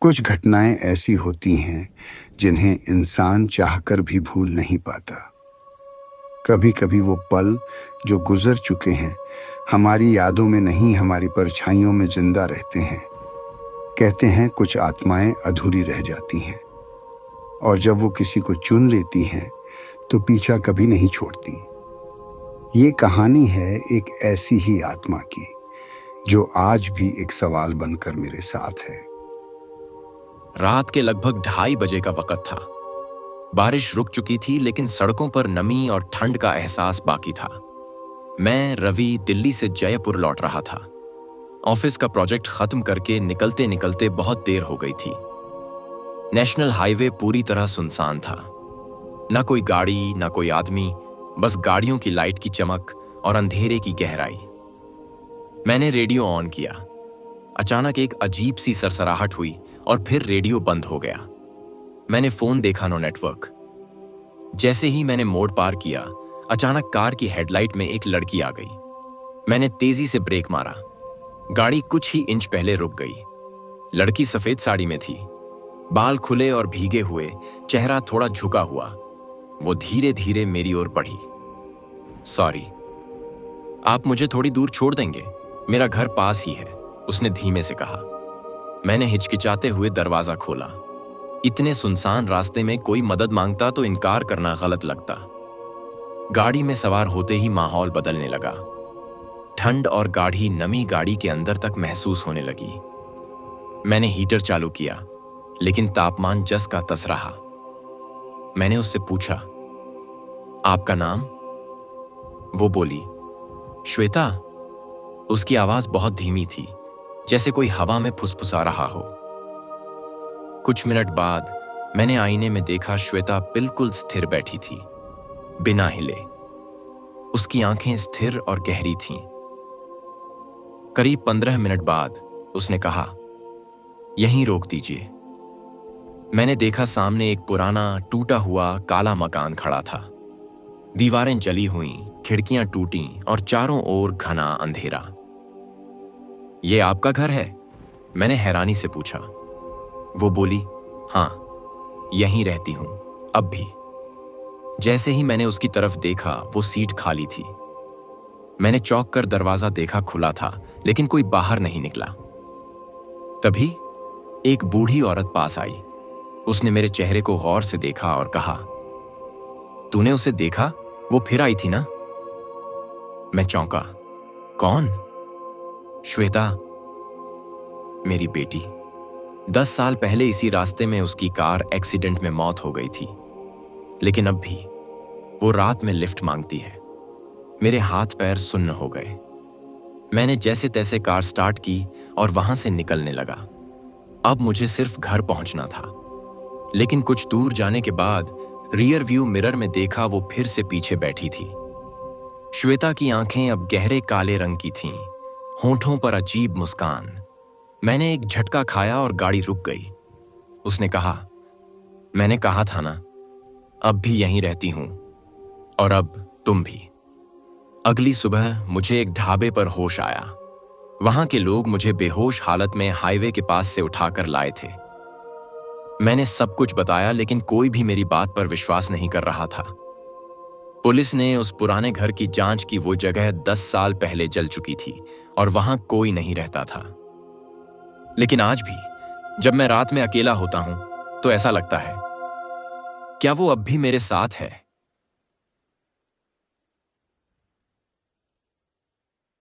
कुछ घटनाएं ऐसी होती हैं जिन्हें इंसान चाहकर भी भूल नहीं पाता। कभी कभी वो पल जो गुजर चुके हैं हमारी यादों में नहीं, हमारी परछाइयों में जिंदा रहते हैं। कहते हैं कुछ आत्माएं अधूरी रह जाती हैं और जब वो किसी को चुन लेती हैं तो पीछा कभी नहीं छोड़ती। ये कहानी है एक ऐसी ही आत्मा की जो आज भी एक सवाल बनकर मेरे साथ है। रात के लगभग 2:30 का वक्त था। बारिश रुक चुकी थी, लेकिन सड़कों पर नमी और ठंड का एहसास बाकी था। मैं रवि दिल्ली से जयपुर लौट रहा था। ऑफिस का प्रोजेक्ट खत्म करके निकलते निकलते बहुत देर हो गई थी। नेशनल हाईवे पूरी तरह सुनसान था। ना कोई गाड़ी, ना कोई आदमी, बस गाड़ियों की लाइट की चमक और अंधेरे की गहराई। मैंने रेडियो ऑन किया। अचानक एक अजीब सी सरसराहट हुई और फिर रेडियो बंद हो गया। मैंने फोन देखा, नो नेटवर्क। जैसे ही मैंने मोड़ पार किया, अचानक कार की हेडलाइट में एक लड़की आ गई। मैंने तेजी से ब्रेक मारा। गाड़ी कुछ ही इंच पहले रुक गई। लड़की सफेद साड़ी में थी, बाल खुले और भीगे हुए, चेहरा थोड़ा झुका हुआ। वो धीरे धीरे मेरी ओर बढ़ी। सॉरी, आप मुझे थोड़ी दूर छोड़ देंगे? मेरा घर पास ही है, उसने धीमे से कहा। मैंने हिचकिचाते हुए दरवाजा खोला। इतने सुनसान रास्ते में कोई मदद मांगता तो इनकार करना गलत लगता। गाड़ी में सवार होते ही माहौल बदलने लगा। ठंड और गाढ़ी नमी गाड़ी के अंदर तक महसूस होने लगी। मैंने हीटर चालू किया, लेकिन तापमान जस का तस रहा। मैंने उससे पूछा, आपका नाम? वो बोली, श्वेता। उसकी आवाज बहुत धीमी थी, जैसे कोई हवा में फुसफुसा रहा हो। कुछ मिनट बाद मैंने आईने में देखा, श्वेता बिल्कुल स्थिर बैठी थी, बिना हिले। उसकी आंखें स्थिर और गहरी थीं। करीब 15 मिनट बाद उसने कहा, यहीं रोक दीजिए। मैंने देखा सामने एक पुराना टूटा हुआ काला मकान खड़ा था। दीवारें जली हुई, खिड़कियां टूटी और चारों ओर घना अंधेरा। ये आपका घर है? मैंने हैरानी से पूछा। वो बोली, हाँ, यहीं रहती हूं अब भी। जैसे ही मैंने उसकी तरफ देखा, वो सीट खाली थी। मैंने चौंक कर दरवाजा देखा, खुला था, लेकिन कोई बाहर नहीं निकला। तभी एक बूढ़ी औरत पास आई। उसने मेरे चेहरे को गौर से देखा और कहा, तूने उसे देखा? वो फिर आई थी ना? मैं चौंका। कौन? श्वेता, मेरी बेटी। 10 साल पहले इसी रास्ते में उसकी कार एक्सीडेंट में मौत हो गई थी, लेकिन अब भी वो रात में लिफ्ट मांगती है। मेरे हाथ पैर सुन्न हो गए। मैंने जैसे तैसे कार स्टार्ट की और वहां से निकलने लगा। अब मुझे सिर्फ घर पहुंचना था, लेकिन कुछ दूर जाने के बाद रियर व्यू मिरर में देखा, वो फिर से पीछे बैठी थी। श्वेता की आंखें अब गहरे काले रंग की थीं, होंठों पर अजीब मुस्कान। मैंने एक झटका खाया और गाड़ी रुक गई। उसने कहा, मैंने कहा था ना, अब भी यहीं रहती हूं, और अब तुम भी। अगली सुबह मुझे एक ढाबे पर होश आया। वहां के लोग मुझे बेहोश हालत में हाईवे के पास से उठाकर लाए थे। मैंने सब कुछ बताया, लेकिन कोई भी मेरी बात पर विश्वास नहीं कर रहा था। पुलिस ने उस पुराने घर की जांच की। वो जगह 10 साल पहले जल चुकी थी और वहां कोई नहीं रहता था। लेकिन आज भी जब मैं रात में अकेला होता हूं तो ऐसा लगता है, क्या वो अब भी मेरे साथ है?